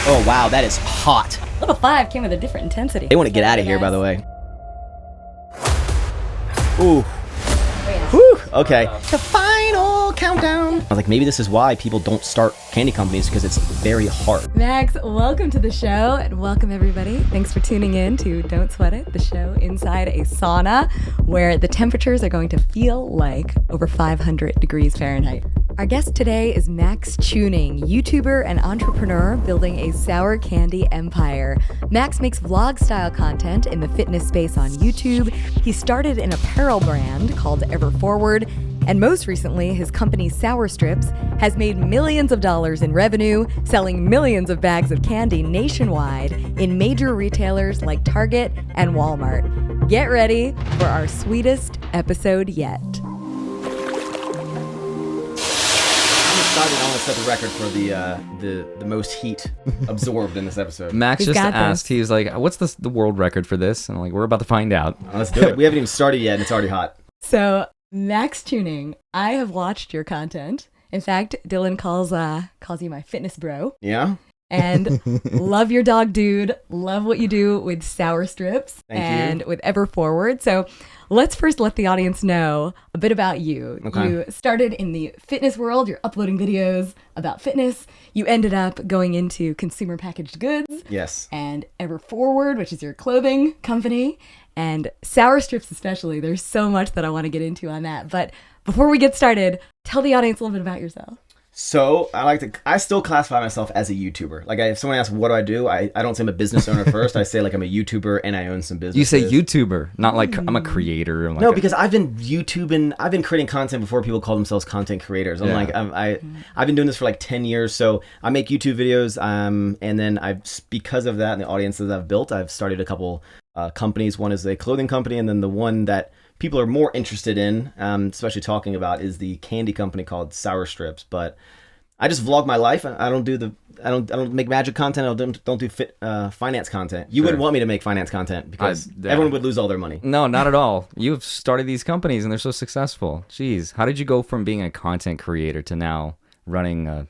Oh, wow, that is hot. Little 5 came with a different intensity. They want to get out of here, by the way. Ooh. Whew. Okay. The final countdown. I was like, maybe this is why people don't start candy companies, because it's very hard. Max, welcome to the show, and welcome everybody. Thanks for tuning in to Don't Sweat It, the show inside a sauna where the temperatures are going to feel like over 500 degrees Fahrenheit. Our guest today is Maxx Chewning, YouTuber and entrepreneur building a sour candy empire. Max makes vlog-style content in the fitness space on YouTube. He started an apparel brand called Ever Forward, and most recently, his company Sour Strips has made millions of dollars in revenue, selling millions of bags of candy nationwide in major retailers like Target and Walmart. Get ready for our sweetest episode yet. I want to set the record for the most heat absorbed in this episode. Max just asked, he was like, what's the world record for this? And I'm like, we're about to find out. Let's do it. We haven't even started yet and it's already hot. So, Maxx Chewning, I have watched your content. In fact, Dylan calls you my fitness bro. Yeah? And love your dog, dude. Love what you do with Sour Strips Thank you. with Ever Forward. So let's first let the audience know a bit about you. Okay. You started in the fitness world. You're uploading videos about fitness. You ended up going into consumer packaged goods. Yes. And Ever Forward, which is your clothing company. And Sour Strips especially. There's so much that I want to get into on that. But before we get started, tell the audience a little bit about yourself. So I still classify myself as a YouTuber. Like if someone asks what do, I don't say I'm a business owner first. I say like I'm a YouTuber and I own some businesses. You say YouTuber, not like I'm a creator. Like no, because I've been YouTubing. I've been creating content before people call themselves content creators. I've been doing this for like 10 years. So I make YouTube videos. And then because of that and the audiences I've built, I've started a couple companies. One is a clothing company, and then the one that people are more interested in, especially talking about, is the candy company called Sour Strips. But I just vlog my life. I don't make magic content. I don't do finance content. You wouldn't want me to make finance content because everyone would lose all their money. No, not at all. You've started these companies and they're so successful. Jeez, how did you go from being a content creator to now running a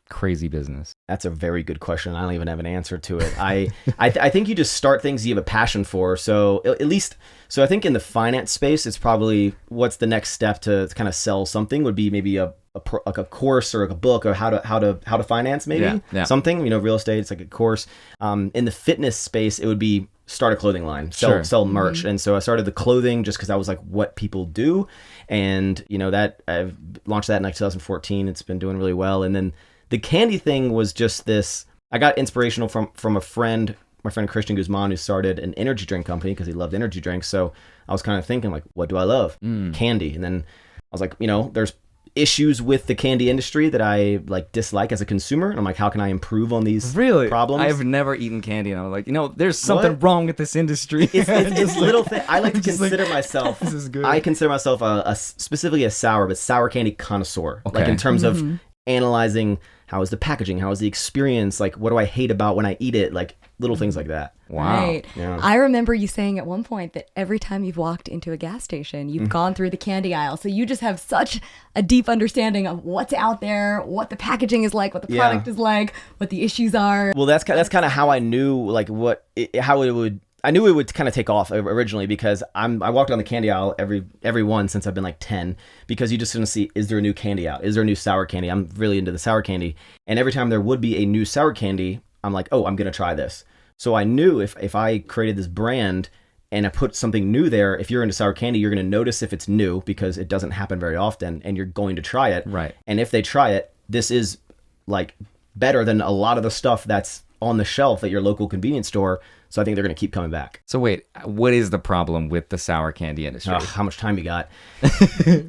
crazy business? That's a very good question. I don't even have an answer to it. I think you just start things you have a passion for. So I think in the finance space, it's probably what's the next step to kind of sell something would be maybe a course or like a book or how to finance maybe something, real estate. It's like a course. In the fitness space, it would be start a clothing line, sell merch. And so I started the clothing just because that was like what people do. And that I've launched that in like 2014. It's been doing really well. And then the candy thing was just this. I got inspirational from a friend, my friend Christian Guzman, who started an energy drink company because he loved energy drinks. So I was kind of thinking like, what do I love? Candy. And then I was like, there's issues with the candy industry that I like dislike as a consumer. And I'm like, how can I improve on these problems? I've never eaten candy, and I'm like, there's something wrong with this industry. It's little thing. I like to consider myself. This is good. I consider myself specifically a sour candy connoisseur. Okay. Like in terms of analyzing how is the packaging, how is the experience, like what do I hate about when I eat it, like little things like that. Wow. Right. Yeah. I remember you saying at one point that every time you've walked into a gas station, you've gone through the candy aisle. So you just have such a deep understanding of what's out there, what the packaging is like, what the product is like, what the issues are. Well, that's kind of how I knew like I knew it would kind of take off originally because I walked on the candy aisle every one since I've been like 10, because you just want to see, is there a new candy out? Is there a new sour candy? I'm really into the sour candy. And every time there would be a new sour candy, I'm like, oh, I'm going to try this. So I knew if I created this brand and I put something new there, if you're into sour candy, you're going to notice if it's new because it doesn't happen very often, and you're going to try it. Right. And if they try it, this is like better than a lot of the stuff that's on the shelf at your local convenience store. So I think they're going to keep coming back. So wait, what is the problem with the sour candy industry? How much time you got?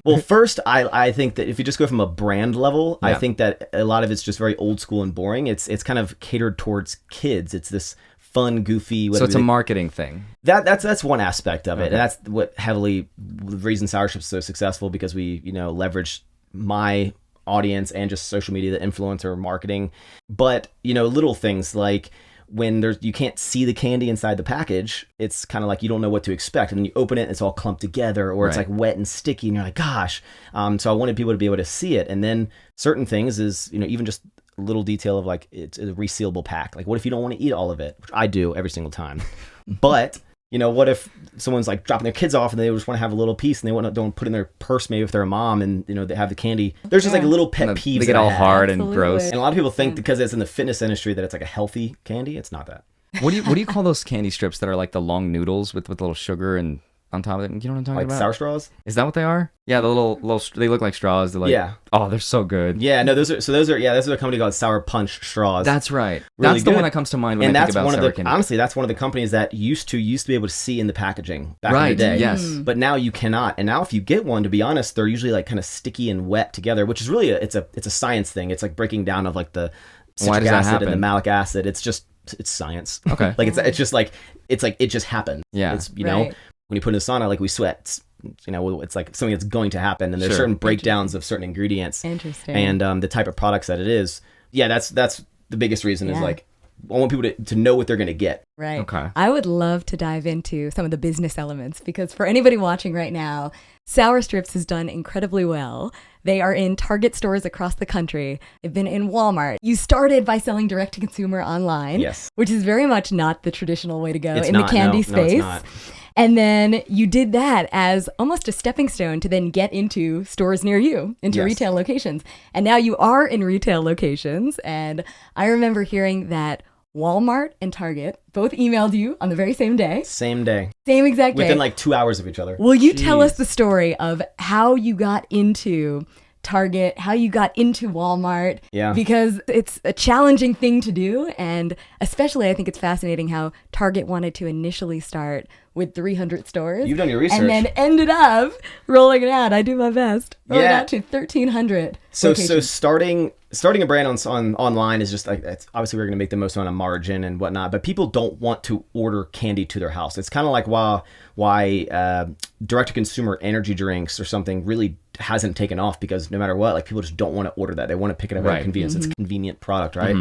Well, first, I think that if you just go from a brand level, I think that a lot of it's just very old school and boring. It's kind of catered towards kids. It's this fun, goofy. So it's a marketing thing. That's one aspect of it, and that's what the reason Sour Strips is so successful, because we leverage my audience and just social media, the influencer marketing. But little things like when you can't see the candy inside the package, it's kind of like you don't know what to expect, and then you open it, it's all clumped together, or it's like wet and sticky, and you're like, gosh. So I wanted people to be able to see it, and then certain things is even just little detail of like it's a resealable pack. Like, what if you don't want to eat all of it? Which I do every single time. But what if someone's like dropping their kids off and they just want to have a little piece and they don't put in their purse, maybe if they're a mom, and they have the candy. There's just like a little pet peeves. They get all hard and gross. And a lot of people think because it's in the fitness industry that it's like a healthy candy. It's not that. What do you call those candy strips that are like the long noodles with a little sugar and on top of it? You know what I'm talking about? Like sour straws? Is that what they are? Yeah, the little they look like straws. They're like, yeah. Oh, they're so good. Yeah, no, those are a company called Sour Punch Straws. That's right. Really that's good. the one that comes to mind when I think about sour candy. Honestly, that's one of the companies that used to be able to see in the packaging back right, in the day. Yes. But now you cannot. And now if you get one, to be honest, they're usually like kind of sticky and wet together, which is really it's a science thing. It's like breaking down of like the citric acid and the malic acid. It's science. Okay. Like it's just it just happened. Yeah. It's when you put in a sauna, like we sweat. It's like something that's going to happen, and there's certain breakdowns of certain ingredients. Interesting. And the type of products that it is. Yeah, that's the biggest reason is like I want people to know what they're going to get. Right. Okay. I would love to dive into some of the business elements because for anybody watching right now, Sour Strips has done incredibly well. They are in Target stores across the country. They've been in Walmart. You started by selling direct to consumer online, yes, which is very much not the traditional way to go it's in not, the candy no, space. No, it's not. And then you did that as almost a stepping stone to then get into stores near you, into retail locations. And now you are in retail locations. And I remember hearing that Walmart and Target both emailed you on the very same day. Same day. Same exact day. Within like 2 hours of each other. Will you tell us the story of how you got into Target, how you got into Walmart? Yeah. Because it's a challenging thing to do. And especially I think it's fascinating how Target wanted to initially start with 300 stores. You've done your research. And then ended up rolling it out. I do my best. Rolling out to 1,300 So locations. starting a brand on online is just like, it's obviously we're going to make the most amount of margin and whatnot, but people don't want to order candy to their house. It's kind of like why direct to consumer energy drinks or something really hasn't taken off, because no matter what, like people just don't want to order that. They want to pick it up at convenience. It's a convenient product, right?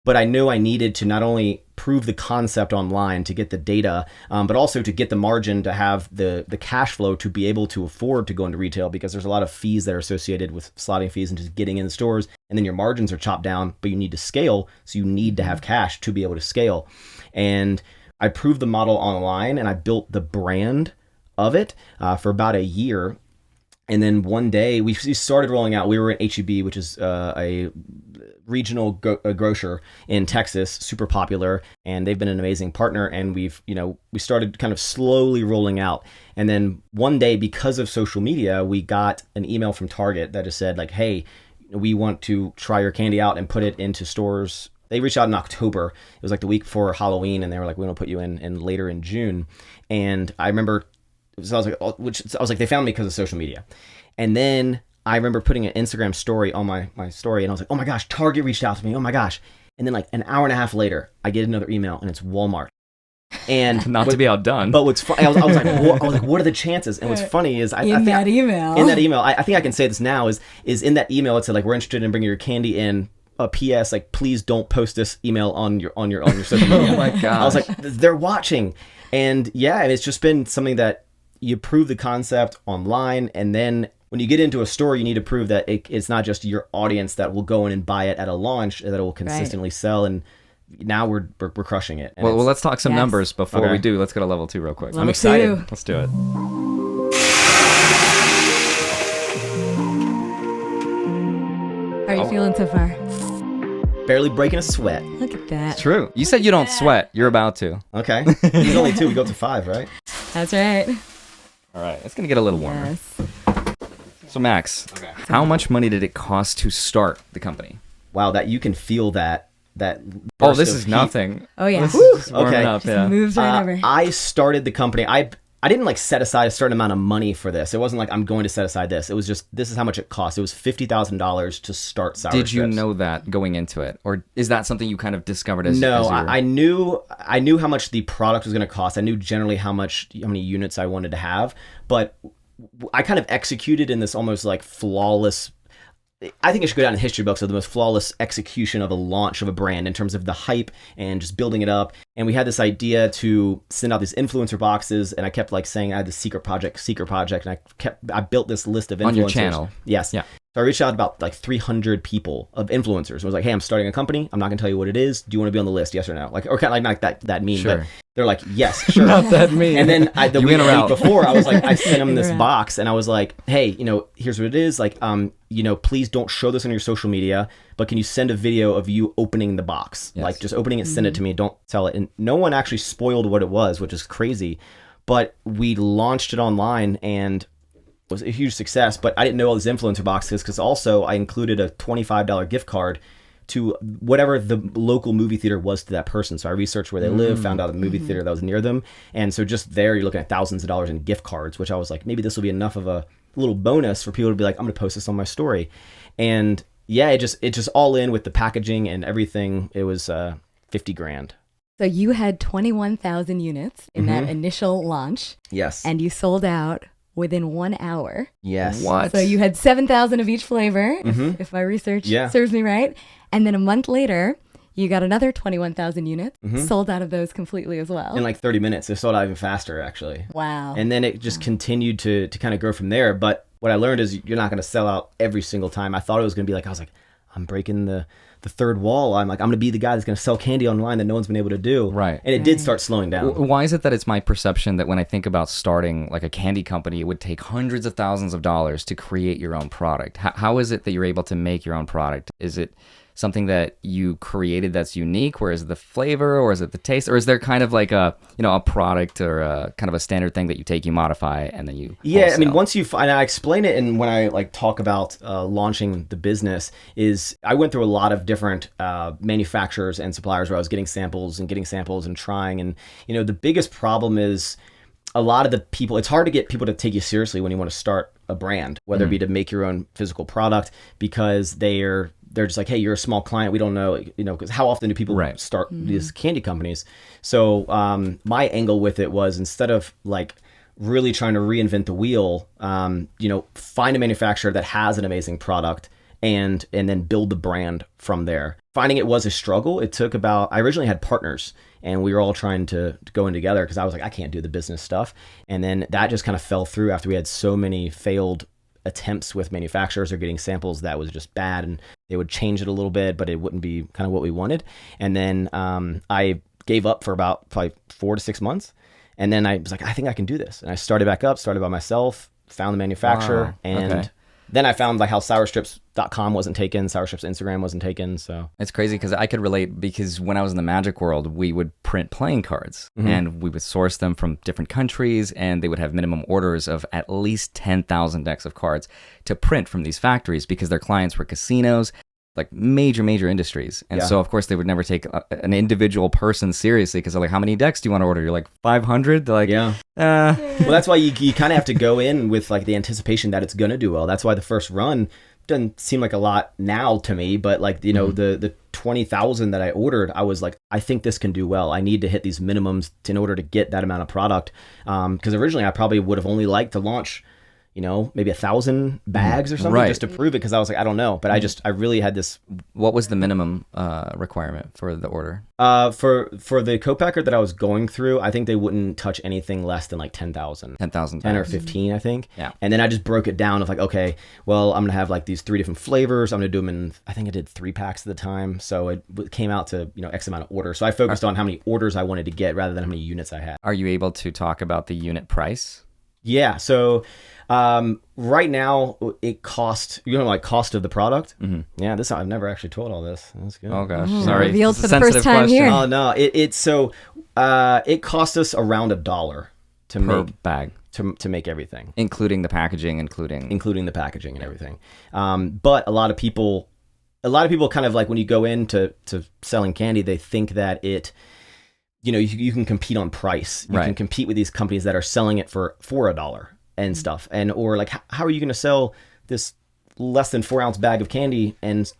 But I knew I needed to not only prove the concept online to get the data, but also to get the margin to have the cash flow to be able to afford to go into retail, because there's a lot of fees that are associated with slotting fees and just getting in the stores, and then your margins are chopped down, but you need to scale, so you need to have cash to be able to scale. And I proved the model online, and I built the brand of it for about a year. And then one day we started rolling out. We were at HEB, which is a regional grocer in Texas, super popular, and they've been an amazing partner. And we started kind of slowly rolling out. And then one day, because of social media, we got an email from Target that just said like, "Hey, we want to try your candy out and put it into stores." They reached out in October. It was like the week before Halloween, and they were like, "We want to put you in later in June." And I remember. So I was like, they found me because of social media. And then I remember putting an Instagram story on my story, and I was like, oh my gosh, Target reached out to me. Oh my gosh. And then like an hour and a half later, I get another email, and it's Walmart. And not to be outdone. But what's funny, I was like, what are the chances? And what's funny is in that email, I think I can say this now is in that email, it said like, we're interested in bringing your candy in. A PS, like, please don't post this email on your social media. Oh my gosh. I was like, they're watching. And yeah, and it's just been something that you prove the concept online, and then when you get into a store, you need to prove that it's not just your audience that will go in and buy it at a launch, that it will consistently sell. And now we're crushing it. And well, let's talk some numbers before we do. Let's go to level 2 real quick. Level I'm excited. 2. Let's do it. How are you feeling so far? Barely breaking a sweat. Look at that. It's true. You said you don't sweat. You're about to. Okay. There's only 2. We go up to 5, right? That's right. All right. It's going to get a little warmer. Yes. So, Max, how much money did it cost to start the company? Wow, that you can feel that. Oh, this burst is of heat. nothing. Oh, yeah. Okay. Up, Just moves right over. I started the company. I didn't like set aside a certain amount of money for this. It wasn't like I'm going to set aside this. It was just, this is how much it cost. It was $50,000 to start Sour Did you Strips. know that going into it, or is that something you kind of discovered as? No, as I knew how much the product was going to cost. I knew generally how many units I wanted to have, but I kind of executed in this almost like flawless. I think it should go down in history books of the most flawless execution of a launch of a brand in terms of the hype and just building it up. And we had this idea to send out these influencer boxes, and I kept like saying I had the secret project, and I built this list of influencers. On your channel. Yes. Yeah. So I reached out to about like 300 people of influencers. I was like, hey, I'm starting a company. I'm not gonna tell you what it is. Do you want to be on the list? Yes or no? Like, or kind of like not that mean, Sure. but they're like, yes, sure. Not that mean. And then the week before, I was like, I sent them this Right. box, and I was like, hey, here's what it is. Like, please don't show this on your social media, but can you send a video of you opening the box? Yes. Like, just opening it, send it to me. Don't tell it. And no one actually spoiled what it was, which is crazy. But we launched it online and was a huge success. But I didn't know all these influencer boxes because also I included a $25 gift card to whatever the local movie theater was to that person. So I researched where they live, found out a movie theater that was near them. And so just there, you're looking at thousands of dollars in gift cards, which I was like, maybe this will be enough of a little bonus for people to be like, I'm going to post this on my story. And yeah, it just all in with the packaging and everything. It was $50,000. So you had 21,000 units in that initial launch. Yes. And you sold out within 1 hour. Yes. What? So you had 7,000 of each flavor, if my research serves me right. And then a month later, you got another 21,000 units, sold out of those completely as well. In like 30 minutes. It sold out even faster, actually. Wow. And then it just continued to kind of grow from there. But what I learned is you're not going to sell out every single time. I thought it was going to be like, I was like, I'm breaking the third wall. I'm going to be the guy that's going to sell candy online that no one's been able to do. Right. And it did start slowing down. Why is it that it's my perception that when I think about starting like a candy company, it would take hundreds of thousands of dollars to create your own product? How is it that you're able to make your own product? Is it something that you created that's unique, or is it the flavor, or is it the taste, or is there kind of like a product or a kind of a standard thing that you take, you modify, and then you Yeah, I mean, wholesale? once you find, I explain it, and when I like talk about launching the business, is I went through a lot of different manufacturers and suppliers where I was getting samples and trying, and the biggest problem is a lot of the people. It's hard to get people to take you seriously when you want to start a brand, whether it be to make your own physical product, because they're just like, hey, you're a small client. We don't know, because how often do people start these candy companies? So my angle with it was, instead of like really trying to reinvent the wheel, find a manufacturer that has an amazing product and then build the brand from there. Finding it was a struggle. It took I originally had partners, and we were all trying to go in together because I was like, I can't do the business stuff. And then that just kind of fell through after we had so many failed attempts with manufacturers or getting samples that was just bad, and they would change it a little bit, but it wouldn't be kind of what we wanted. And then I gave up for about probably 4 to 6 months. And then I was like, I think I can do this. And I started back up, started by myself, found the manufacturer, and then I found like how sourstrips.com wasn't taken, Sourstrips Instagram wasn't taken. So It's crazy because I could relate, because when I was in the magic world, we would print playing cards and we would source them from different countries, and they would have minimum orders of at least 10,000 decks of cards to print from these factories, because their clients were casinos, like major industries. And so of course they would never take an individual person seriously, because they're like, how many decks do you want to order? You're like, 500? They're like, yeah. Well, that's why you kind of have to go in with like the anticipation that it's going to do well. That's why the first run doesn't seem like a lot now to me, but like, the 20,000 that I ordered, I was like, I think this can do well. I need to hit these minimums in order to get that amount of product. Because originally I probably would have only liked to launch, maybe 1,000 bags or something, just to prove it, because I was like, I don't know. But I really had this. What was the minimum requirement for the order? For the co-packer that I was going through, I think they wouldn't touch anything less than like 10,000. 10,000. 10 or 15, I think. Yeah. And then I just broke it down of like, okay, well, I'm going to have like these 3 different flavors. I'm going to do them in, I think I did 3 packs at the time. So it came out to, X amount of orders. So I focused on how many orders I wanted to get rather than how many units I had. Are you able to talk about the unit price? Yeah. So right now it costs, cost of the product. Yeah. I've never actually told all this. That's good. Oh gosh. Sorry. Revealed This is for a the first sensitive time question. here. Oh no. It cost us around $1 to Per make bag, to make everything, including the packaging, including the packaging and everything. But a lot of people kind of like, when you go into selling candy, they think that you can compete on price. You can compete with these companies that are selling it for $1 and stuff. And, or like, how are you going to sell this less than 4 ounce bag of candy? And,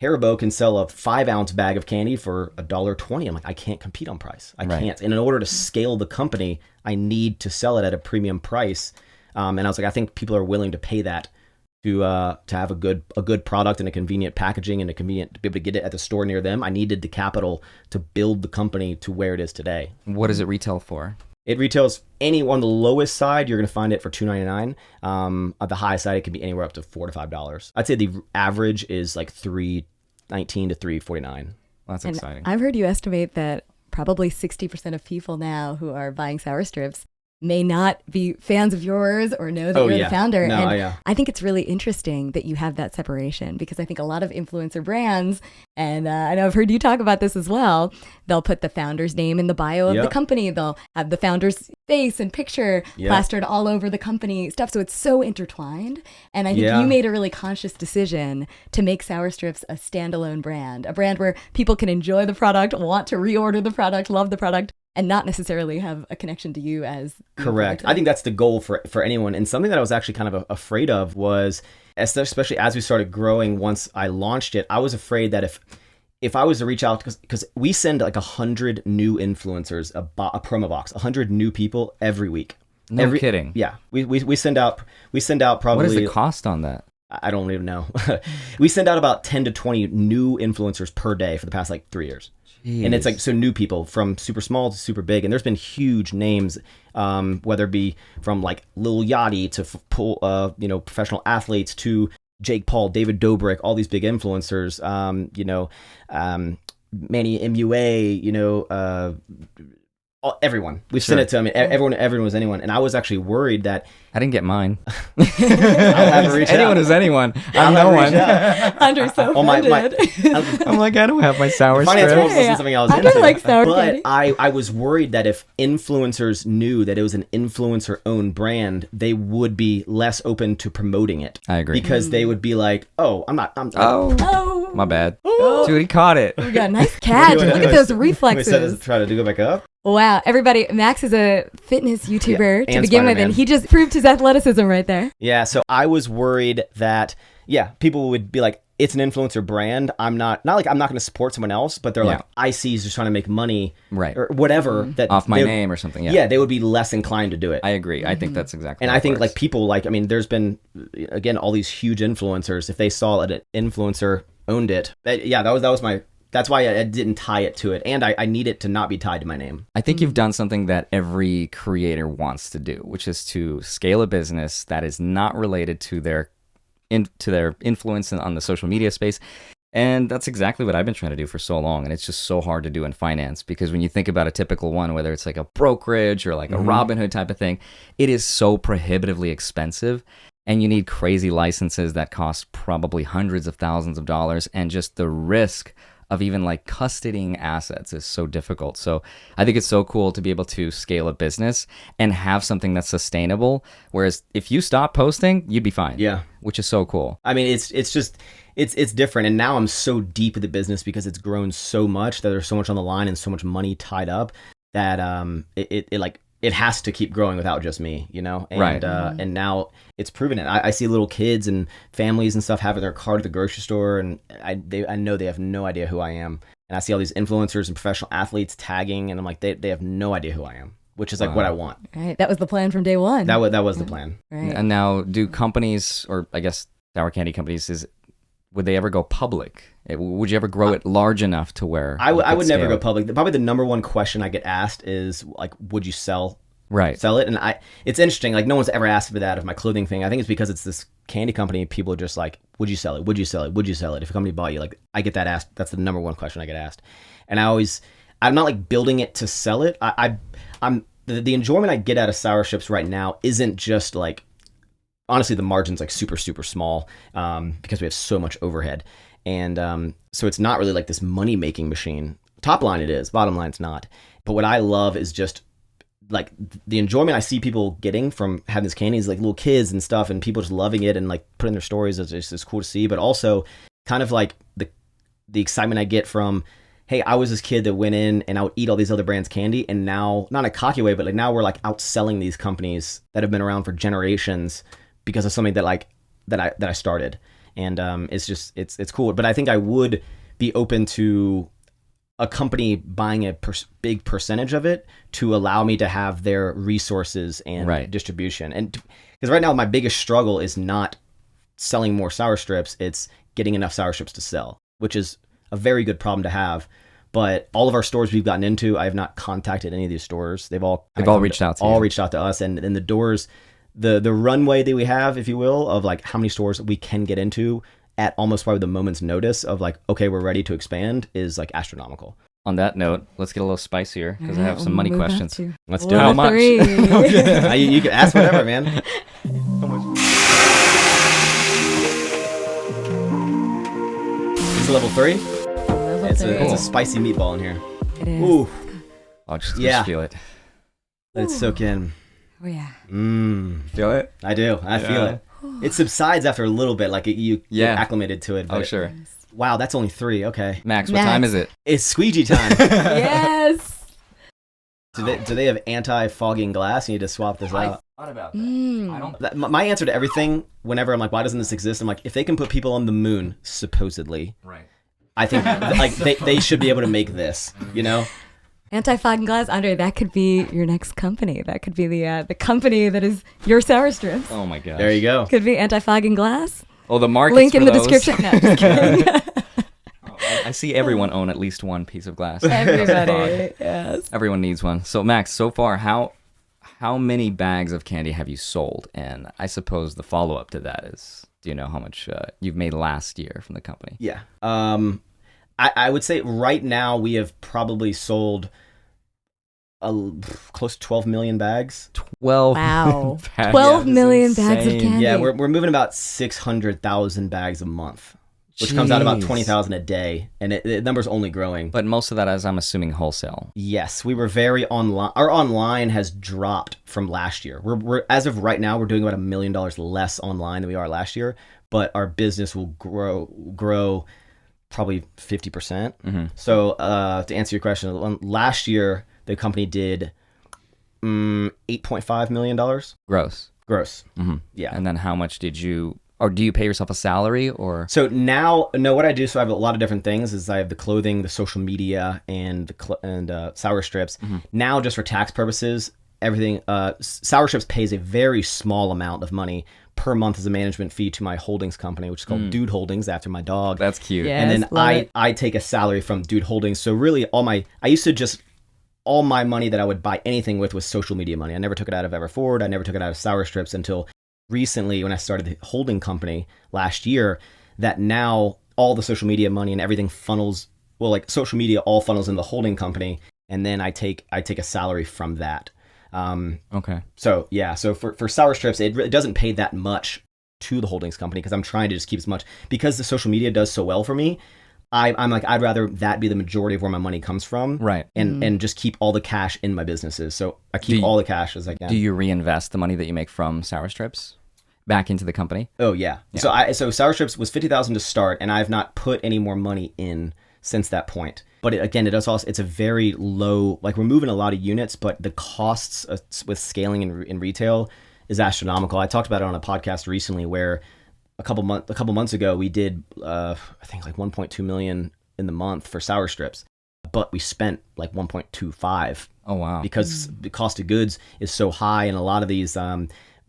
Haribo can sell a 5 ounce bag of candy for $1.20. I'm like, I can't compete on price. I can't. And in order to scale the company, I need to sell it at a premium price. And I was like, I think people are willing to pay that to have a good product and a convenient packaging and to be able to get it at the store near them. I needed the capital to build the company to where it is today. What does it retail for? It retails on the lowest side, you're going to find it for $2.99. At the high side, it can be anywhere up to $4 to $5. I'd say the average is like $3.19 to $3.49. Well, that's exciting. I've heard you estimate that probably 60% of people now who are buying sour strips may not be fans of yours or know that you're the founder. No, and I think it's really interesting that you have that separation, because I think a lot of influencer brands, and I know I've heard you talk about this as well, they'll put the founder's name in the bio of the company. They'll have the founder's face and picture plastered all over the company stuff. So it's so intertwined. And I think you made a really conscious decision to make Sour Strips a standalone brand, a brand where people can enjoy the product, want to reorder the product, love the product, and not necessarily have a connection to you as correct. I think that's the goal for anyone. And something that I was actually kind of afraid of was, especially as we started growing, once I launched it, I was afraid that if I was to reach out, because we send like 100 new influencers a promo box, 100 new people every week. No kidding. Yeah, we send out probably. What is the cost on that? I don't even know. We send out about 10 to 20 new influencers per day for the past like 3 years. Jeez. And it's like, so new people from super small to super big. And there's been huge names, whether it be from like Lil Yachty to professional athletes to Jake Paul, David Dobrik, all these big influencers, Manny MUA, everyone. We've sent it to them. Everyone was anyone. And I was actually worried that I didn't get mine. I'll have to reach anyone out. is anyone. I'm no one. Andrew's so offended. I'm like, I don't have my sour Finance strip. rules isn't something I was Andrew into. likes sour but candy. I was worried that if influencers knew that it was an influencer-owned brand, they would be less open to promoting it. I agree. Because they would be like, oh, I'm Oh, my bad. Dude, he caught it. we got a nice catch. Look at those reflexes. Try to go back up. Wow, everybody, Max is a fitness YouTuber to and begin with, Spider-Man. and he just proved his athleticism right there. Yeah, so I was worried that, people would be like, it's an influencer brand. I'm not going to support someone else, but they're like, I see he's just trying to make money, right, or whatever. That off my name or something. Yeah, they would be less inclined to do it. I agree. I think that's exactly. And how I it think works. like people there's been, again, all these huge influencers. If they saw that an influencer owned it, that's why I didn't tie it to it. And I need it to not be tied to my name. I think you've done something that every creator wants to do, which is to scale a business that is not related to their influence on the social media space. And that's exactly what I've been trying to do for so long. And it's just so hard to do in finance, because when you think about a typical one, whether it's like a brokerage or like a Robinhood type of thing, it is so prohibitively expensive. And you need crazy licenses that cost probably hundreds of thousands of dollars. And just the risk of even like custodying assets is so difficult. So I think it's so cool to be able to scale a business and have something that's sustainable. Whereas if you stop posting, you'd be fine. Yeah. Which is so cool. I mean, it's different. And now I'm so deep in the business because it's grown so much that there's so much on the line and so much money tied up that it has to keep growing without just me, And, right. And now it's proven it. I see little kids and families and stuff having their cart at the grocery store, and I know they have no idea who I am. And I see all these influencers and professional athletes tagging, and I'm like, they have no idea who I am, which is like what I want. Right. That was the plan from day one. That was the plan. Right. And now, do companies, or I guess sour candy companies, would they ever go public? Would you ever grow it large enough to where I would never go public? Probably the number one question I get asked is like, would you sell it? And it's interesting. Like, no one's ever asked me that of my clothing thing. I think it's because it's this candy company. People are just like, would you sell it? Would you sell it? Would you sell it? If a company bought you, like, I get that asked. That's the number one question I get asked. And I'm not like building it to sell it. I'm the enjoyment I get out of Sour Strips right now isn't just like, honestly, the margin's like super, super small, because we have so much overhead. And so it's not really like this money-making machine. Top line it is, bottom line it's not. But what I love is just like the enjoyment I see people getting from having this candy is like little kids and stuff, and people just loving it and like putting their stories. It's cool to see, but also kind of like the excitement I get from, hey, I was this kid that went in and I would eat all these other brands' candy, and now, not in a cocky way, but like now we're like outselling these companies that have been around for generations because of something that I started. And it's cool. But I think I would be open to a company buying a big percentage of it to allow me to have their resources and distribution. And because right now my biggest struggle is not selling more sour strips, it's getting enough sour strips to sell, which is a very good problem to have. But all of our stores we've gotten into, I have not contacted any of these stores. They've all reached out to you. All reached out to us, and the doors, the runway that we have, if you will, of like how many stores we can get into at almost probably the moment's notice of like, okay, we're ready to expand, is like astronomical. On that note, let's get a little spicier because I have some money questions. Let's do How it. much? You can ask whatever, man. It's level 3. It's a spicy meatball in here. It is. Ooh, I'll just feel it. let it soak in. Oh, yeah. Feel it? I do. I feel it. It subsides after a little bit, like you get acclimated to it. Oh, sure. Wow, that's only 3. Okay. Max, what time is it? It's Squeegee time. Yes. Do they have anti-fogging glass? You need to swap this out. I thought about that. My answer to everything, whenever I'm like, why doesn't this exist? I'm like, if they can put people on the moon, supposedly, Right. I think like they should be able to make this, you know? Anti-fogging glass, Andrei, that could be your next company. That could be the company that is your sour strips. Oh my gosh. There you go. Could be anti-fogging glass. Oh, the markets Link in for the those. description. No, just kidding. I see everyone own at least one piece of glass. Everybody, yes. Everyone needs one. So Max, so far, how many bags of candy have you sold? And I suppose the follow-up to that is, do you know how much you've made last year from the company? Yeah. I would say right now we have probably sold close to 12 million bags. 12. Wow. bags. 12 million bags of insane. candy. Yeah, we're moving about 600,000 bags a month, which comes out about Jeez. 20,000 a day, and the number's only growing. But most of that is, I'm assuming, wholesale. Yes, we were very online. Our online has dropped from last year. We're as of right now, we're doing about $1 million less online than we are last year, but our business will grow probably 50%. Mm-hmm. So to answer your question, last year the company did $8.5 million Gross. gross. Mm-hmm. Yeah. And then how much did you, or do you pay yourself a salary or? So now, no, what I do, so I have a lot of different things, is I have the clothing, the social media, and sour strips. Mm-hmm. Now, just for tax purposes, everything, sour strips pays a very small amount of money per month as a management fee to my holdings company, which is called Dude Holdings, after my dog. That's cute. Yeah. And then Yes, love it. I take a salary from Dude Holdings. So really all my money that I would buy anything with was social media money. I never took it out of Everford. I never took it out of sour strips until recently when I started the holding company last year, that now all the social media money and everything funnels, well, like social media all funnels in the holding company. And then I take a salary from that. Okay. So yeah, so for sour strips, it doesn't pay that much to the holdings company because I'm trying to just keep as much, because the social media does so well for me. I'm like, I'd rather that be the majority of where my money comes from, Right. and just keep all the cash in my businesses. So I keep all the cash as I can. Do you reinvest the money that you make from sour strips back into the company? Oh yeah. So sour strips was $50,000 to start, and I've not put any more money in since that point. But it's a very low, like we're moving a lot of units, but the costs with scaling in retail is astronomical. I talked about it on a podcast recently where a couple months ago we did I think like 1.2 million in the month for sour strips, but we spent like 1.25. Oh wow. Because the cost of goods is so high, and a lot of these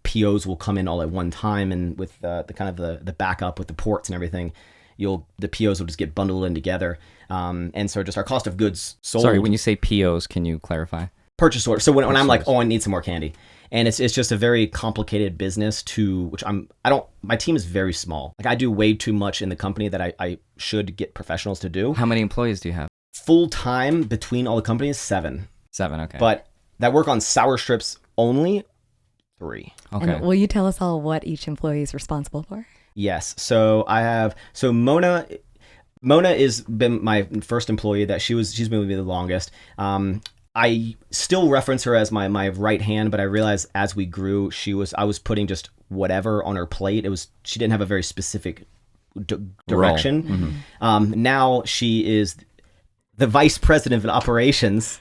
POs will come in all at one time, and with the kind of the backup with the ports and everything, the POs will just get bundled in together, and so just our cost of goods sold. Sorry, when you say POs, can you clarify? Purchase order. So when I'm like, oh, I need some more candy, and it's just a very complicated business my team is very small. Like I do way too much in the company that I should get professionals to do. How many employees do you have? Full time between all the companies, 7. 7, okay. But that work on sour strips only 3. Okay. And will you tell us all what each employee is responsible for? Yes. So Mona has been my first employee she's been with me the longest. I still reference her as my right hand, but I realized as we grew, I was putting just whatever on her plate. She didn't have a very specific direction. Mm-hmm. Now she is the vice president of operations.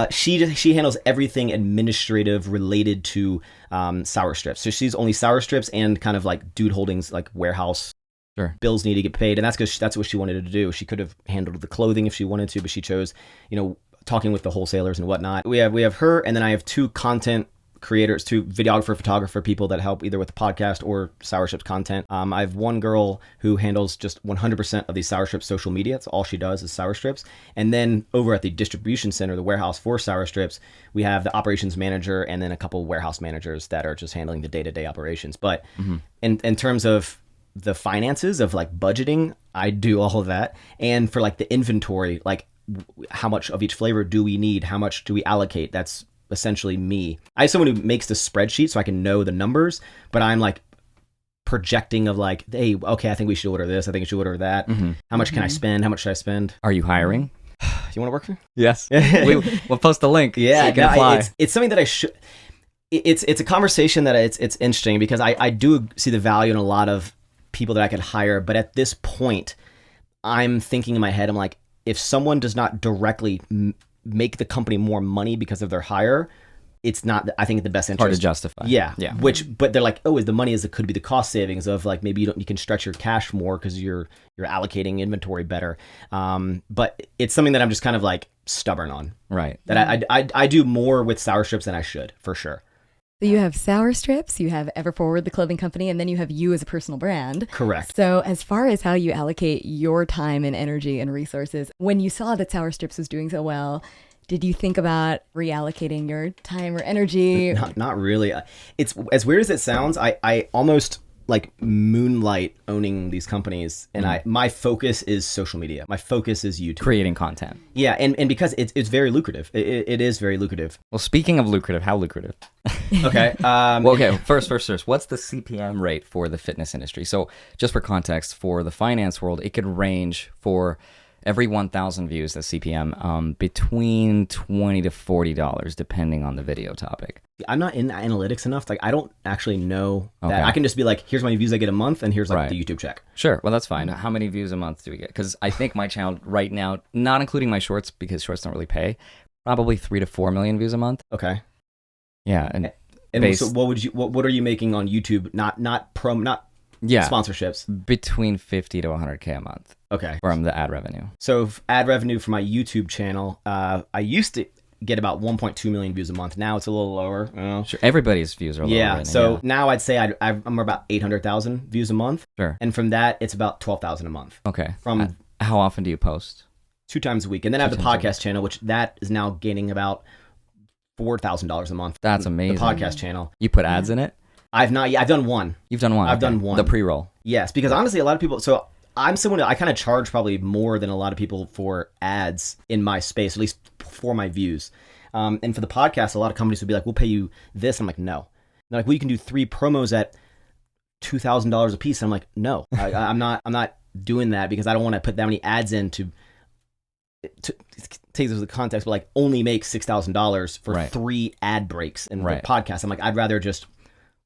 She handles everything administrative related to sour strips. So she's only sour strips and kind of like Dude Holdings, like warehouse. Sure. Bills need to get paid, and that's because that's what she wanted to do. She could have handled the clothing if she wanted to, but she chose, talking with the wholesalers and whatnot. We have her, and then I have 2 content creators, two videographer, photographer people that help either with the podcast or Sour Strips content. I have one girl who handles just 100% of the Sour Strips social media. That's all she does is Sour Strips. And then over at the distribution center, the warehouse for Sour Strips, we have the operations manager and then a couple warehouse managers that are just handling the day-to-day operations. But in terms of the finances of like budgeting, I do all of that. And for like the inventory, like how much of each flavor do we need? How much do we allocate? That's essentially me. I'm someone who makes the spreadsheet so I can know the numbers, but I'm like projecting of like, hey, okay, I think we should order this. I think we should order that. How much can I spend? How much should I spend? Are you hiring? Do you want to work for me? Yes. We'll post the link. Yeah, so you can apply. It's something that I should. It's a conversation that it's interesting because I do see the value in a lot of people that I could hire, but at this point, I'm thinking in my head, I'm like, if someone does not directly make the company more money because of their hire, it's not, I think, the best interest. Hard to justify. Yeah. But they're like, oh, the money it could be the cost savings of like maybe you can stretch your cash more because you're allocating inventory better. But it's something that I'm just kind of like stubborn on. Right. That I do more with Sour Strips than I should, for sure. So you have Sour Strips, you have Everforward, the clothing company, and then you have you as a personal brand. Correct. So as far as how you allocate your time and energy and resources, when you saw that Sour Strips was doing so well, did you think about reallocating your time or energy? Not really. It's as weird as it sounds. I almost like moonlight owning these companies, and my focus is social media. My focus is YouTube, creating content. Yeah, and because it's very lucrative. It is very lucrative. Well, speaking of lucrative, how lucrative? Okay. Okay. First. What's the CPM rate for the fitness industry? So, just for context, for the finance world, it could range for every 1,000 views, the CPM, between $20 to $40, depending on the video topic. I'm not in analytics enough. Like, I don't actually know that. Okay. I can just be like, here's how many views I get a month, and here's like the YouTube check. Sure. Well, that's fine. How many views a month do we get? Because I think my channel right now, not including my shorts, because shorts don't really pay, probably 3 to 4 million views a month. Okay. Yeah. And so what are you making on YouTube? Not sponsorships. Between 50 to 100K a month. Okay. From the ad revenue. So ad revenue for my YouTube channel, I used to get about 1.2 million views a month. Now it's a little lower. Sure. Everybody's views are lower. Yeah. So now I'd say I'm about 800,000 views a month. Sure. And from that, it's about 12,000 a month. Okay. From how often do you post? 2 times a week. And then I have the podcast channel, which that is now gaining about $4,000 a month. That's amazing. The podcast channel. You put ads in it? I've not yet. I've done one. You've done one? I've done one. The pre-roll? Yes, because honestly, a lot of people... So I'm someone I kind of charge probably more than a lot of people for ads in my space, at least for my views. And for the podcast, a lot of companies would be like, we'll pay you this. I'm like, no. They're like, well, you can do 3 promos at $2,000 a piece. I'm like, no, I'm not doing that because I don't want to put that many ads in to take this as the context, but like only make $6,000 for 3 ad breaks in the podcast. I'm like, I'd rather just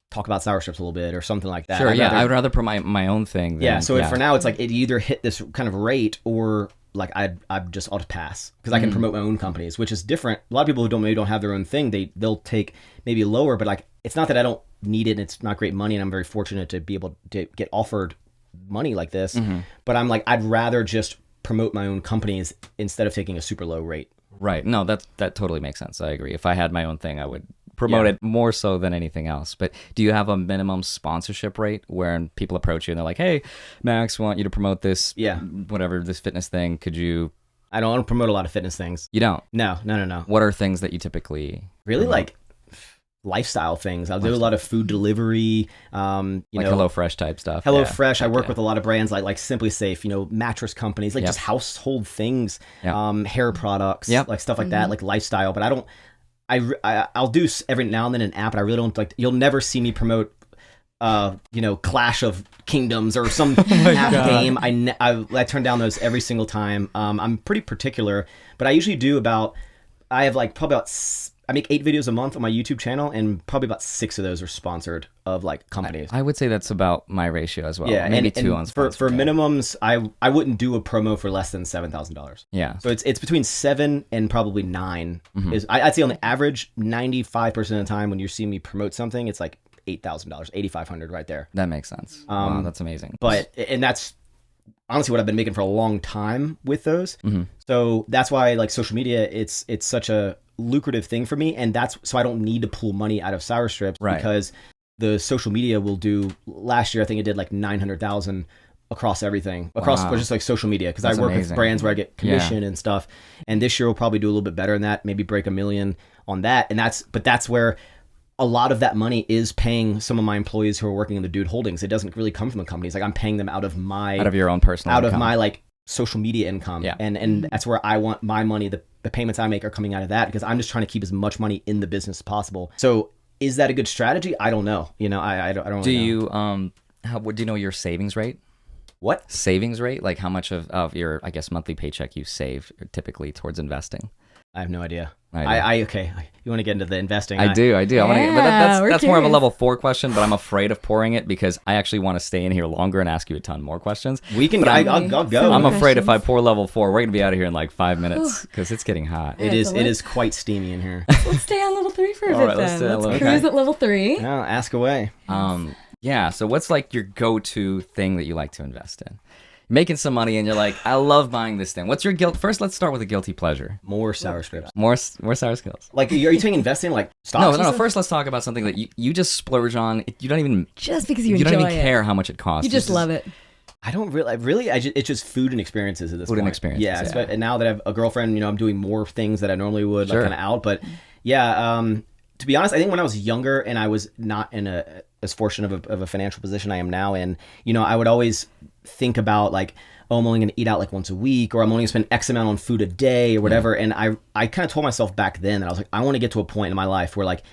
talk about Sour Strips a little bit or something like that. Sure, I would rather promote my own thing. For now, it's like it either hit this kind of rate or like I'll just pass because I can promote my own companies, which is different. A lot of people who maybe don't have their own thing, they'll take maybe lower, but like it's not that I don't need it and it's not great money and I'm very fortunate to be able to get offered money like this. But I'm like, I'd rather just promote my own companies instead of taking a super low rate. Right. No, that totally makes sense. I agree. If I had my own thing, I would promote it more so than anything else. But do you have a minimum sponsorship rate where people approach you and they're like, hey, Max, want you to promote this, whatever, this fitness thing. Could you? I don't promote a lot of fitness things. You don't? No. What are things that you typically really promote? Like lifestyle things. I'll do a lot of food delivery, like HelloFresh type stuff. HelloFresh. I work with a lot of brands like Simply Safe, mattress companies, like just household things, hair products, like stuff like that, like lifestyle. But I don't. I'll do every now and then an app, but I really don't like. You'll never see me promote, Clash of Kingdoms or some app game. I turn down those every single time. I'm pretty particular, but I usually do about. I have like probably about. I make 8 videos a month on my YouTube channel, and probably about 6 of those are sponsored of like companies. I would say that's about my ratio as well. Yeah, maybe and 2 on for minimums. I wouldn't do a promo for less than $7,000. Yeah, so it's between 7 and probably 9. Is I'd say on the average 95% of the time when you see me promote something, it's like $8,000, $8,500 right there. That makes sense. Wow, that's amazing. And that's honestly what I've been making for a long time with those. So that's why like social media, it's such a lucrative thing for me, and that's so I don't need to pull money out of sour strips because the social media will do. Last year, I think it did like 900,000 across everything, across just like social media, because I work with brands where I get commission and stuff. And this year we'll probably do a little bit better than that, maybe break $1 million on that. And that's where a lot of that money is paying some of my employees who are working in the Dude Holdings. It doesn't really come from the companies. Like I'm paying them out of your own personal income. Of my like social media income. Yeah. And that's where I want my money. The payments I make are coming out of that, because I'm just trying to keep as much money in the business as possible. So is that a good strategy? I don't know. You know, I don't really know. Do you know your savings rate? What? Savings rate? Like how much of your, I guess, monthly paycheck you save typically towards investing? I have no idea. Okay. You want to get into the investing? I do. I want to. But that's more of a level 4 question. But I'm afraid of pouring it because I actually want to stay in here longer and ask you a ton more questions. We can. I'll go. I'm afraid if I pour level 4, we're gonna be out of here in like 5 minutes because it's getting hot. It is quite steamy in here. Let's stay on level 3 for a bit then. Let's cruise at level 3. No, ask away. Yeah. So what's like your go-to thing that you like to invest in? Making some money and you're like, I love buying this thing. What's your guilt? First, let's start with a guilty pleasure. More sour strips. More sour skills. Like, are you saying investing like stocks? No. First, let's talk about something that you just splurge on. You don't even just because you enjoy don't even care how much it costs. You just love it. I don't really. It's just food and experiences at this point. Food and experiences. Yeah. And now that I have a girlfriend, I'm doing more things that I normally would, like kind of out. But yeah, to be honest, I think when I was younger and I was not in as fortunate of a financial position I am now in, I would always think about like, oh, I'm only going to eat out like once a week, or I'm only going to spend X amount on food a day or whatever. And I kind of told myself back then that I was like, I want to get to a point in my life where like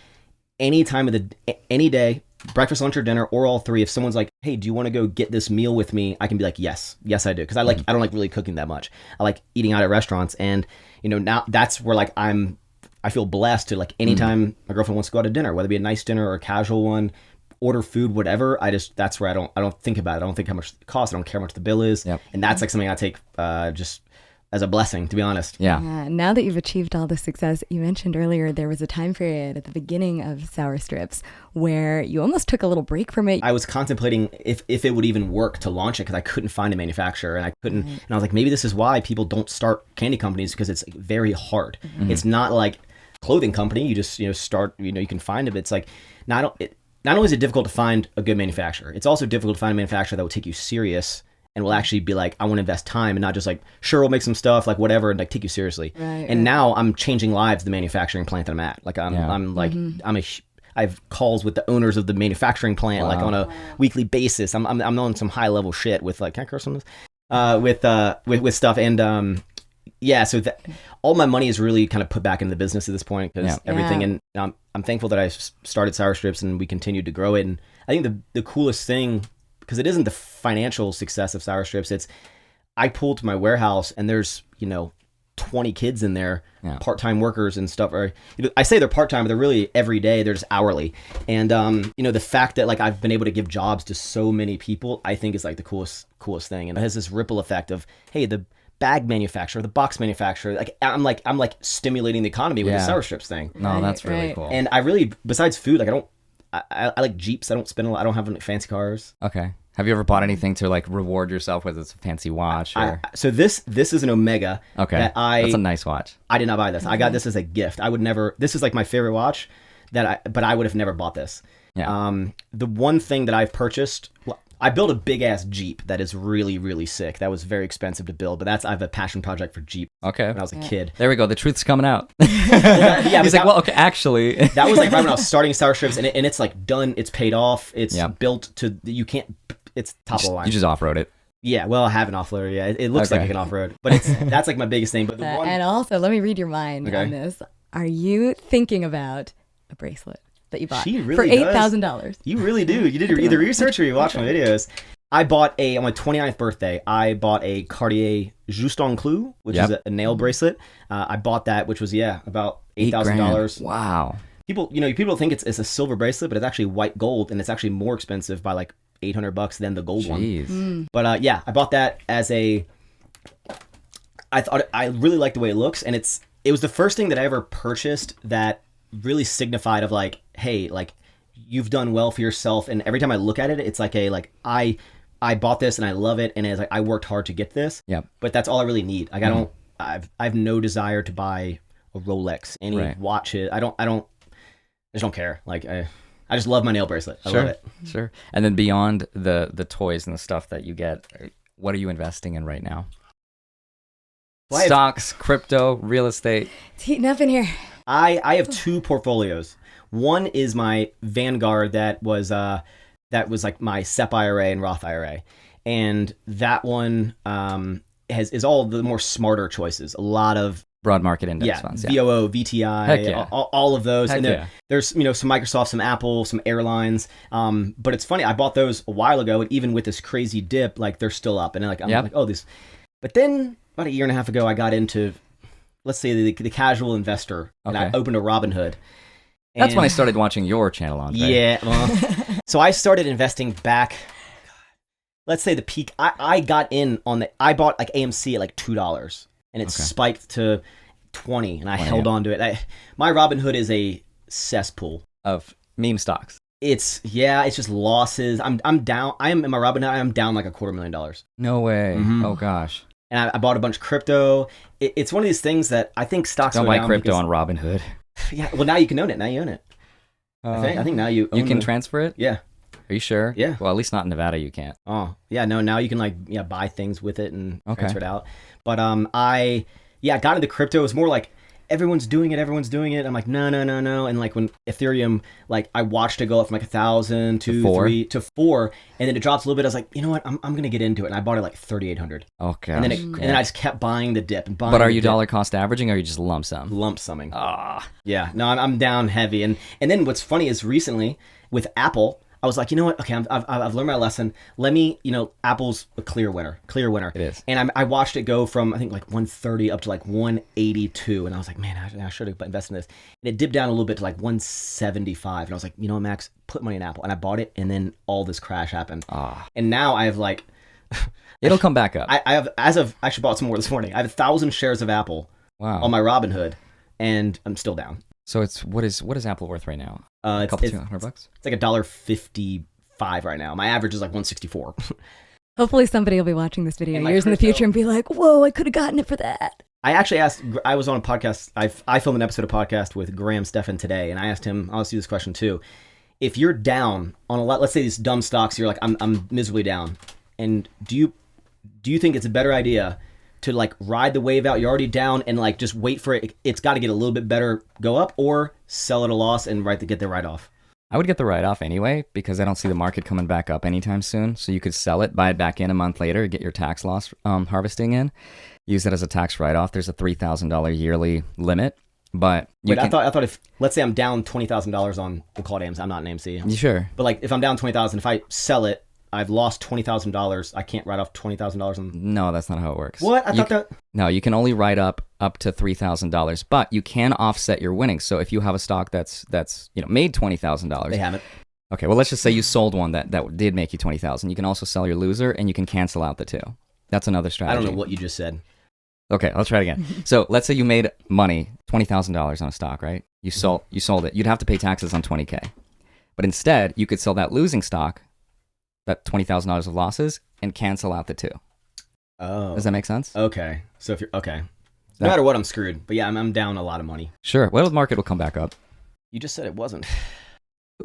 any day, breakfast, lunch, or dinner, or all three, if someone's like, hey, do you want to go get this meal with me? I can be like, yes, I do. Because I don't like really cooking that much. I like eating out at restaurants. And, now that's where like I feel blessed to like anytime my girlfriend wants to go out to dinner, whether it be a nice dinner or a casual one, order food, whatever. That's where I don't think about it. I don't think how much it costs. I don't care how much the bill is. Yep. And that's like something I take just as a blessing, to be honest. Yeah. Now that you've achieved all this success, you mentioned earlier there was a time period at the beginning of Sour Strips where you almost took a little break from it. I was contemplating if it would even work to launch it because I couldn't find a manufacturer, and I couldn't. And I was like, maybe this is why people don't start candy companies, because it's very hard. Mm-hmm. It's not like clothing company. You just start. You can find it. But it's like not only is it difficult to find a good manufacturer, it's also difficult to find a manufacturer that will take you serious and will actually be like, I want to invest time and not just like, sure, we'll make some stuff, like whatever, and like take you seriously. Right. Now I'm changing lives, the manufacturing plant that I'm at. Like I have calls with the owners of the manufacturing plant, like on a weekly basis. I'm on some high level shit with like, can I curse on this? With stuff. And so all my money is really kind of put back into the business at this point, because everything. And I'm thankful that I started Sour Strips and we continued to grow it. And I think the coolest thing, because it isn't the financial success of Sour Strips, it's I pull to my warehouse and there's 20 kids in there, part-time workers and stuff. Or I say they're part-time, but they're really every day. They're just hourly. And the fact that like I've been able to give jobs to so many people, I think is like the coolest thing. And it has this ripple effect of, hey, the bag manufacturer, the box manufacturer, like I'm like stimulating the economy with the Sour Strips thing. No, that's really cool. And I really, besides food, like I like Jeeps. I don't have any fancy cars. Okay. Have you ever bought anything to like reward yourself with? It's a fancy watch? Or... So this is an Omega. Okay. That's a nice watch. I did not buy this. I got this as a gift. I would never. This is like my favorite watch, but I would have never bought this. Yeah. The one thing that I've purchased. I built a big ass Jeep that is really, really sick. That was very expensive to build, but I have a passion project for Jeep. Okay. When I was a kid. There we go. The truth's coming out. He's like, well, okay, actually. That was like right when I was starting Sour Strips, and it's like done. It's paid off. It's built to, you can't, it's top of the line. You just off-road it. Yeah, well, I have an off-roader. Yeah, it looks like I can off-road, but that's like my biggest thing. But and also, let me read your mind on this. Are you thinking about a bracelet that you bought for $8,000? You really do. You did either research or you watched my videos. I bought on my 29th birthday, I bought a Cartier Juste en Clou, which is a nail bracelet. I bought that, which was, about $8,000. Wow. People think it's a silver bracelet, but it's actually white gold, and it's actually more expensive by like $800 than the gold one. But I bought that as I thought I really liked the way it looks, and it was the first thing that I ever purchased that really signified of like, hey, like you've done well for yourself. And every time I look at it, it's like I bought this and I love it, and it's like I worked hard to get this. Yeah. But that's all I really need. Like I have no desire to buy a Rolex, any Right. watch. I just don't care. Like I just love my nail bracelet. I love it. Sure. And then beyond the toys and the stuff that you get, what are you investing in right now? Well, Stocks, crypto, real estate. It's heating up in here. I have two portfolios. One is my Vanguard that was like my SEP IRA and Roth IRA, and that one is all the more smarter choices. A lot of Broad market index funds. Yeah. VOO, VTI, Heck yeah. all of those. Heck And yeah. there's some Microsoft, some Apple, some airlines. But it's funny, I bought those a while ago, and even with this crazy dip, like they're still up. And I'm like, oh, this. But then about a year and a half ago, I got into, let's say, the casual investor, and I opened a Robinhood. That's when I started watching your channel, Andrei. Yeah. Well, so I started investing back. Let's say the peak. I got in on I bought like AMC at like $2, and it spiked to 20, and I held on to it. My Robinhood is a cesspool of meme stocks. It's just losses. I'm down. I am in my Robinhood. I am down like $250,000. No way. Mm-hmm. Oh gosh. And I bought a bunch of crypto. It's one of these things that I think stocks Don't go buy down crypto because, on Robinhood. Yeah. Well, now you can own it. Now you own it. I think now you own can transfer it. Yeah. Are you sure? Yeah. Well, at least not in Nevada. You can't. Oh, yeah, no, now you can buy things with it and transfer it out. But I got into crypto. It was more like everyone's doing it. I'm like, no. And like when Ethereum, like I watched it go up from like 1,000 to 3 to 4, and then it drops a little bit. I was like, you know what? I'm going to get into it. And I bought it like 3,800. Okay. And then I just kept buying the dip and buying. But are you dollar cost averaging or are you just lump sum? Lump summing? Ah. Yeah. No, I'm down heavy. And then what's funny is recently with Apple, I was like, you know what? Okay, I've learned my lesson. Let me, Apple's a clear winner. It is. And I watched it go from, I think, like 130 up to like 182. And I was like, man, I should have invested in this. And it dipped down a little bit to like 175. And I was like, you know what, Max, put money in Apple. And I bought it. And then all this crash happened. And now I have like... It'll come back up. I have, I actually bought some more this morning. I have 1,000 shares of Apple on my Robinhood. And I'm still down. So what is Apple worth right now? A It's couple $200? It's like $1.55 right now. My average is like 164. Hopefully somebody will be watching this video And years in the future and be like, whoa, I could have gotten it for that. I actually asked, I was on a podcast, I filmed an episode of podcast with Graham Stephan today, and I asked him, I'll ask you this question too. If you're down on a lot, let's say these dumb stocks, you're like, I'm miserably down. And do you think it's a better idea to like ride the wave out? You're already down and like just wait for it. It's got to get a little bit better, go up, or sell at a loss and get the write-off. I would get the write-off anyway because I don't see the market coming back up anytime soon. So you could sell it, buy it back in a month later, get your tax loss harvesting in, use it as a tax write-off. There's a $3,000 yearly limit, but I thought if, let's say I'm down $20,000 on, we'll call it AMC, I'm not an AMC. You sure? But like if I'm down $20,000, if I sell it, I've lost $20,000. I can't write off $20,000 on... No, that's not how it works. What? I thought that... No, you can only write up to $3,000, but you can offset your winnings. So if you have a stock that's made $20,000... They haven't. Okay, well, let's just say you sold one that did make you $20,000. You can also sell your loser, and you can cancel out the two. That's another strategy. I don't know what you just said. Okay, I'll try it again. So let's say you made money, $20,000 on a stock, right? You sold it. You'd have to pay taxes on $20K. But instead, you could sell that losing stock, that $20,000 of losses, and cancel out the two. Oh. Does that make sense? Okay. So if you're... Okay. No matter what, I'm screwed. But yeah, I'm down a lot of money. Sure. Well, the market will come back up. You just said it wasn't.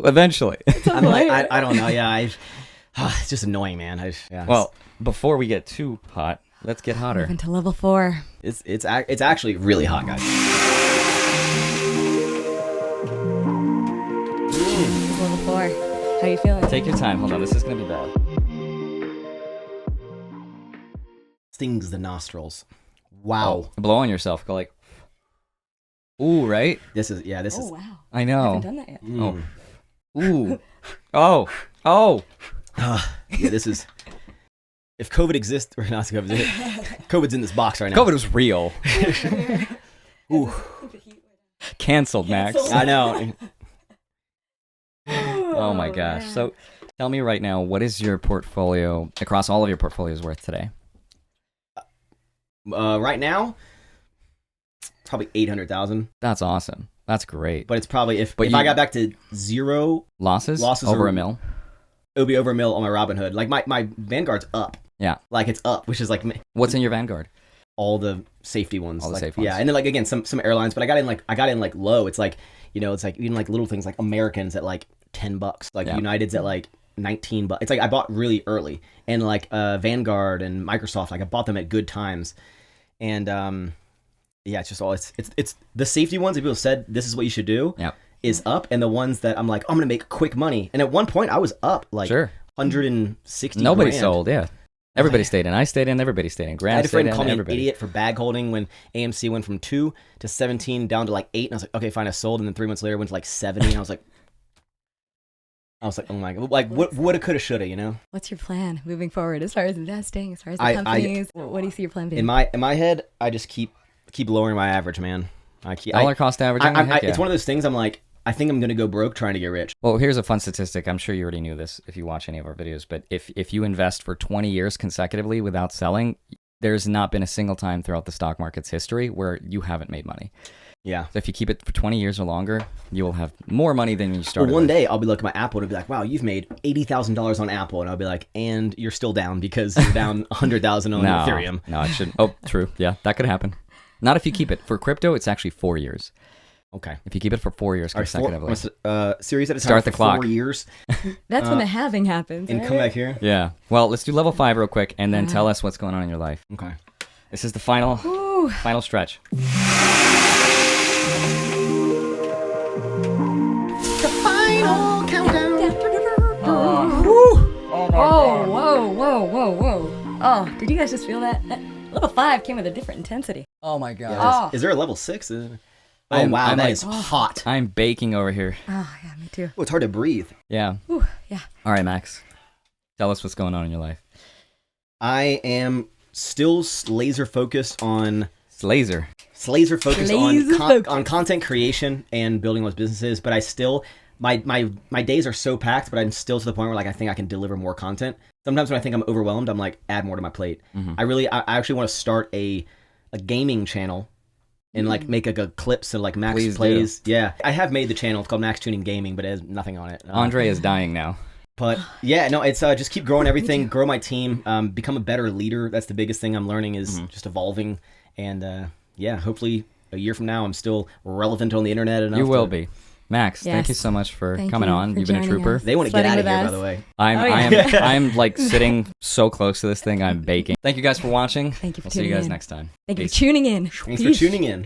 Eventually. I'm like, I don't know. Yeah, it's just annoying, man. Well, before we get too hot, let's get hotter. Moving to level 4. It's actually really hot, guys. Level 4. How you feeling? Take your time. Hold on. This is going to be bad. Stings the nostrils. Wow. Oh, blow on yourself. Go like, ooh, right? This is... Wow. I know. I haven't done that yet. Ooh. Oh. Yeah, this is... If COVID exists... Or not COVID. COVID's in this box right now. COVID was real. Ooh. Canceled, Max. I know. Oh my gosh. So tell me right now, what is your portfolio, across all of your portfolios, worth today? Right now, probably 800,000. That's awesome. That's great. But it's probably if I got back to zero losses over a mil. It would be over a mil on my Robinhood. Like my Vanguard's up. Yeah. Like it's up, which is like... What's in your Vanguard? all the safety ones. All the like, safe ones. Yeah, and then like again some airlines, but I got in like low. It's like, you know, it's like even like little things like Americans at like $10, like United's at like $19. It's like I bought really early, and like Vanguard and Microsoft, like I bought them at good times, and yeah, it's just all it's the safety ones that people said this is what you should do. Yep. Is up, and the ones that I'm like, I'm gonna make quick money. And at one point I was up like 160. Nobody grand. sold, yeah. Everybody stayed in. I stayed in. Everybody stayed in. Graham I had a friend stayed call in. me Everybody. an idiot for bag holding when AMC went from 2 to 17 down to like 8, and I was like, okay, fine, I sold. And then 3 months later, it went to like 70, and I was like, oh my god, like what woulda, coulda, shoulda, you know? What's your plan moving forward as far as investing, as far as the companies? What do you see your plan being? In my head, I just keep lowering my average, man. Dollar cost averaging. It's one of those things. I'm like, I think I'm gonna go broke trying to get rich. Well, here's a fun statistic. I'm sure you already knew this if you watch any of our videos, but if you invest for 20 years consecutively without selling, there's not been a single time throughout the stock market's history where you haven't made money. Yeah. So if you keep it for 20 years or longer, you will have more money than you started. Well, one with. day I'll be looking at my Apple and be like, wow, you've made $80,000 on Apple, and I'll be like, and you're still down because you're down 100,000 on Ethereum. No, it shouldn't. Oh, true. Yeah, that could happen. Not if you keep it. For crypto, it's actually 4 years. Okay. If you keep it for 4 years consecutively. Series at a time. Start the for clock. 4 years. That's when the halving happens. And right? come back here. Yeah. Well, let's do level 5 real quick, and then tell us what's going on in your life. Okay. This is the final stretch. The final countdown. Whoa. Oh, did you guys just feel that? Level 5 came with a different intensity. Oh my god. Yeah, is there a level 6? Oh, wow, that is hot. I'm baking over here. Oh, yeah, me too. Oh, it's hard to breathe. Yeah. Ooh, yeah. All right, Max. Tell us what's going on in your life. I am still laser focused on Laser. on content creation and building those businesses, but I still my days are so packed, but I'm still to the point where like I think I can deliver more content. Sometimes when I think I'm overwhelmed, I'm like, add more to my plate. I actually want to start a gaming channel and like make a clips and like Max Please plays. Do. Yeah, I have made the channel. It's called Maxx Chewning Gaming, but it has nothing on it. Andrei is dying now. But yeah, no, it's just keep growing everything, grow my team, become a better leader. That's the biggest thing I'm learning is just evolving. And yeah, hopefully a year from now, I'm still relevant on the internet enough. You will be. Max, thank you so much for coming on. You've been a trooper. They want to get out of here, by the way. I'm like sitting so close to this thing. I'm baking. Thank you guys for watching. Thank you for We'll see you guys in. next time. Thank you for tuning in. Thanks for tuning in.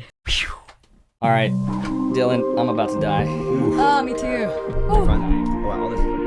All right, Dylan, I'm about to die. Oh, me too. Wow, all this.